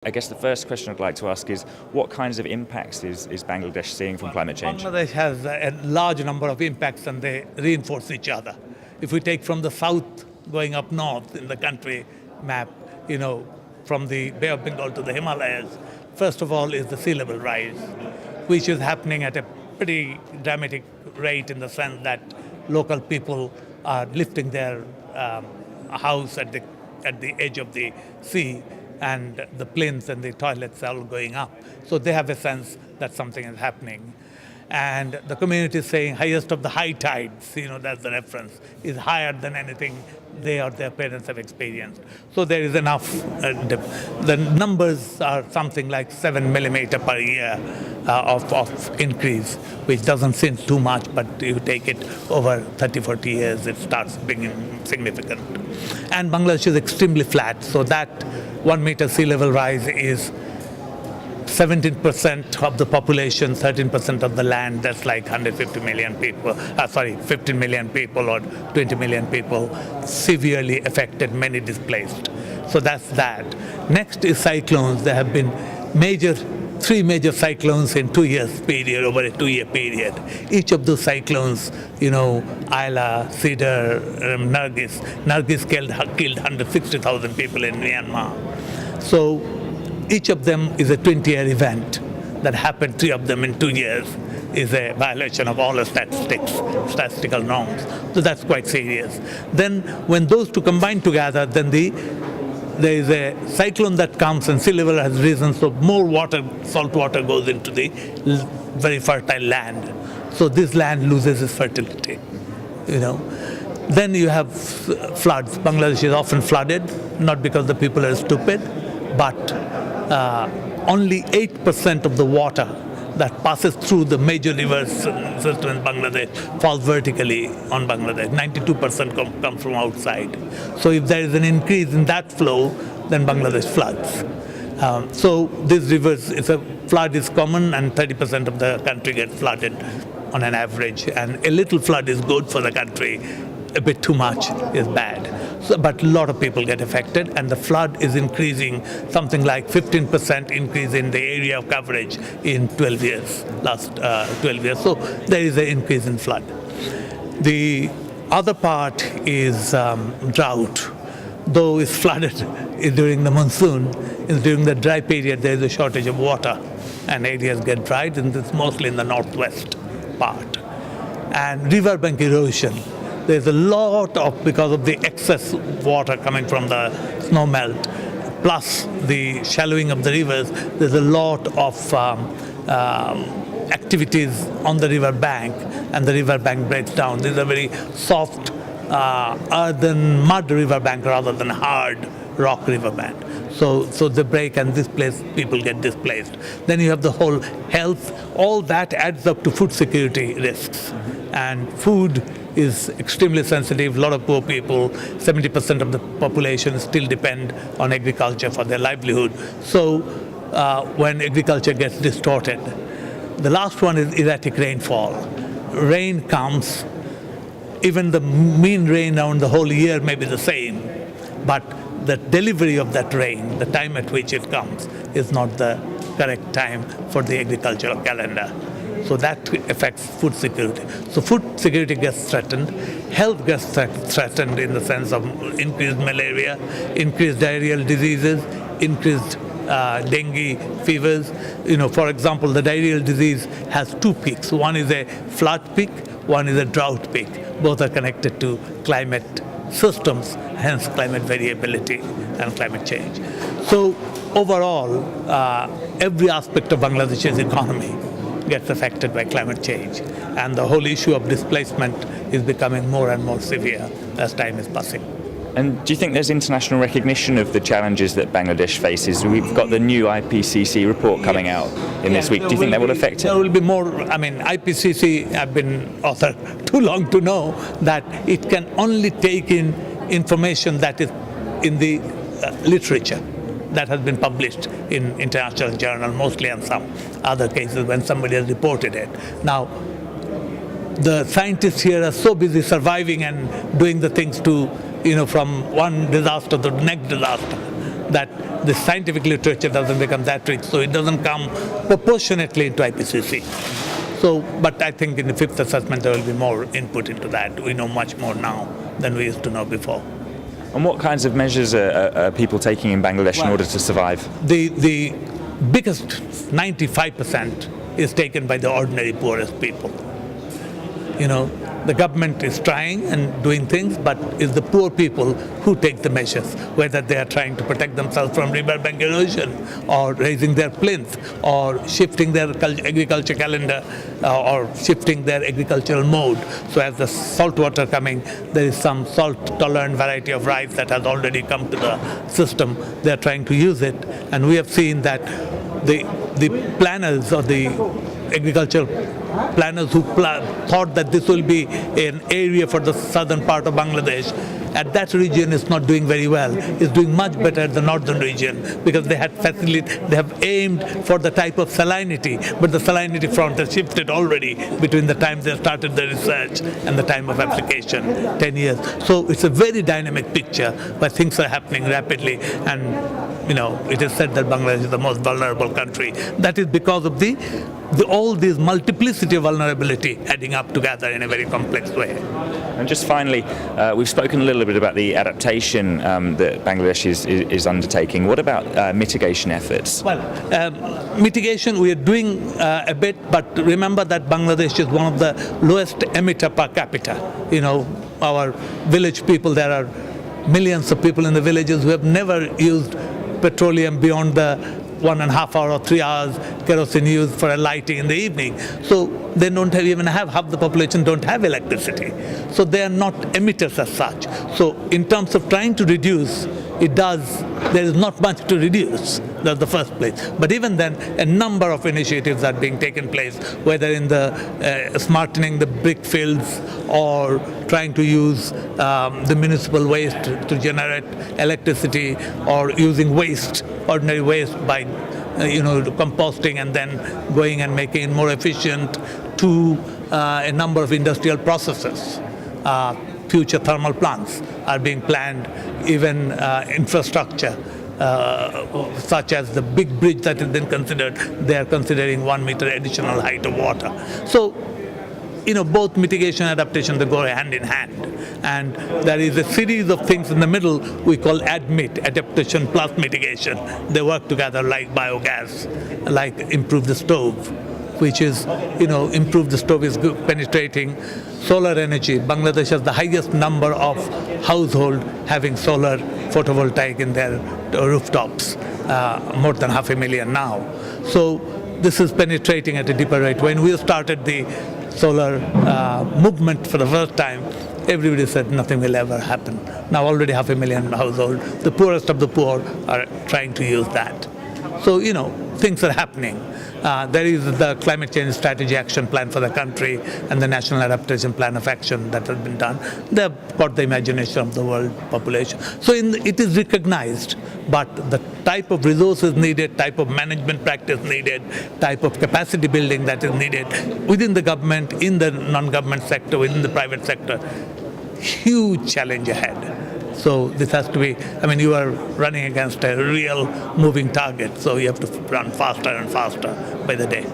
I guess the first question I'd like to ask is, what kinds of impacts is Bangladesh seeing from climate change? Bangladesh has a large number of impacts and they reinforce each other. If we take from the south going up north in the country map, from the Bay of Bengal to the Himalayas, first of all is the sea level rise, which is happening at a pretty dramatic rate in the sense that local people are lifting their house at the edge of the sea, and the plinths and the toilets are all going up. So they have a sense that something is happening. And the community is saying highest of the high tides, that's the reference, is higher than anything they or their parents have experienced. So there is enough. The numbers are something like 7 millimeter per year of increase, which doesn't seem too much, but you take it over 30, 40 years, it starts being significant. And Bangladesh is extremely flat, so that 1 meter sea level rise is 17% of the population, 13% of the land. That's like 150 million people, 15 million people or 20 million people severely affected, many displaced. So that's that. Next is cyclones. There have been three major cyclones in 2 years period, over a 2-year period. Each of those cyclones, Ayla, Cedar, Nargis. Nargis killed 160,000 people in Myanmar. So each of them is a 20-year event that happened, 3 of them in 2 years, is a violation of all the statistical norms. So that's quite serious. Then when those two combine together, then there is a cyclone that comes and sea level has risen, so more water, salt water goes into the very fertile land. So this land loses its fertility, Then you have floods. Bangladesh is often flooded, not because the people are stupid, but only 8% of the water that passes through the major rivers system in Bangladesh falls vertically on Bangladesh. 92% come from outside. So if there is an increase in that flow, then Bangladesh floods. So these rivers, flood is common, and 30% of the country gets flooded on an average. And a little flood is good for the country. A bit too much is bad. But a lot of people get affected, and the flood is increasing, something like 15% increase in the area of coverage in 12 years, last 12 years. So there is an increase in flood. The other part is drought. Though it's flooded during the monsoon, during the dry period there is a shortage of water, and areas get dried, and it's mostly in the northwest part. And riverbank erosion. There's a lot because of the excess water coming from the snow melt, plus the shallowing of the rivers, there's a lot of activities on the river bank, and the river bank breaks down. These are very soft earthen mud river bank rather than hard rock river bank. So they break, and people get displaced. Then you have the whole health. All that adds up to food security risks. And food is extremely sensitive. A lot of poor people, 70% of the population still depend on agriculture for their livelihood. So when agriculture gets distorted. The last one is erratic rainfall. Rain comes, even the mean rain around the whole year may be the same, but the delivery of that rain, the time at which it comes, is not the correct time for the agricultural calendar. So that affects food security. So food security gets threatened. Health gets threatened in the sense of increased malaria, increased diarrheal diseases, increased dengue fevers. For example, the diarrheal disease has 2 peaks. One is a flood peak, one is a drought peak. Both are connected to climate systems, hence climate variability and climate change. So overall, every aspect of Bangladesh's economy gets affected by climate change, and the whole issue of displacement is becoming more and more severe as time is passing. And do you think there's international recognition of the challenges that Bangladesh faces? We've got the new IPCC report coming out in this week. Do you think that will affect it? There will be more. IPCC, I've been author too long to know that it can only take in information that is in the literature that has been published in international journal, mostly, and some other cases when somebody has reported it. Now, the scientists here are so busy surviving and doing the things to, from one disaster to the next disaster, that the scientific literature doesn't become that rich, so it doesn't come proportionately into IPCC. So, but I think in the fifth assessment there will be more input into that. We know much more now than we used to know before. And what kinds of measures are people taking in Bangladesh in order to survive? The biggest 95% is taken by the ordinary poorest people. You know, the government is trying and doing things, but it's the poor people who take the measures, whether they are trying to protect themselves from riverbank erosion, or raising their plinth, or shifting their agriculture calendar, or shifting their agricultural mode. So as the salt water coming, there is some salt-tolerant variety of rice that has already come to the system. They are trying to use it, and we have seen that the planners or the agricultural planners who thought that this will be an area for the southern part of Bangladesh, at that region is not doing very well. It's doing much better at the northern region because they have aimed for the type of salinity, but the salinity front has shifted already between the time they started the research and the time of application, 10 years. So it's a very dynamic picture where things are happening rapidly, and you know, it is said that Bangladesh is the most vulnerable country. That is because of all this multiplicity of vulnerability adding up together in a very complex way. And just finally, we've spoken a little bit about the adaptation that Bangladesh is undertaking. What about mitigation efforts? Well, mitigation we are doing a bit, but remember that Bangladesh is one of the lowest emitter per capita. You know, our village people, there are millions of people in the villages who have never used petroleum beyond the 1.5 hour or 3 hours kerosene used for a lighting in the evening. So they don't even have, half the population don't have electricity. So they are not emitters as such. So in terms of trying to reduce, there is not much to reduce. That's the first place. But even then, a number of initiatives are being taken place, whether in the smartening the brick fields or trying to use the municipal waste to generate electricity, or using waste, ordinary waste, by composting and then going and making it more efficient, to a number of industrial processes. Future thermal plants are being planned, even infrastructure, such as the big bridge that is then considered, they are considering 1 meter additional height of water. So, you know, both mitigation and adaptation, they go hand in hand. And there is a series of things in the middle we call ADMIT, adaptation plus mitigation. They work together, like biogas, like improve the stove, which is, improve the stove is good, penetrating. Solar energy, Bangladesh has the highest number of households having solar photovoltaic in their rooftops, more than 500,000 now. So this is penetrating at a deeper rate. When we started the solar movement for the first time, everybody said nothing will ever happen. Now already 500,000 households, the poorest of the poor, are trying to use that. So, things are happening. There is the climate change strategy action plan for the country and the national adaptation plan of action that has been done. They've got the imagination of the world population. So it is recognized, but the type of resources needed, type of management practice needed, type of capacity building that is needed within the government, in the non-government sector, within the private sector, huge challenge ahead. So this has to be, you are running against a real moving target, so you have to run faster and faster by the day.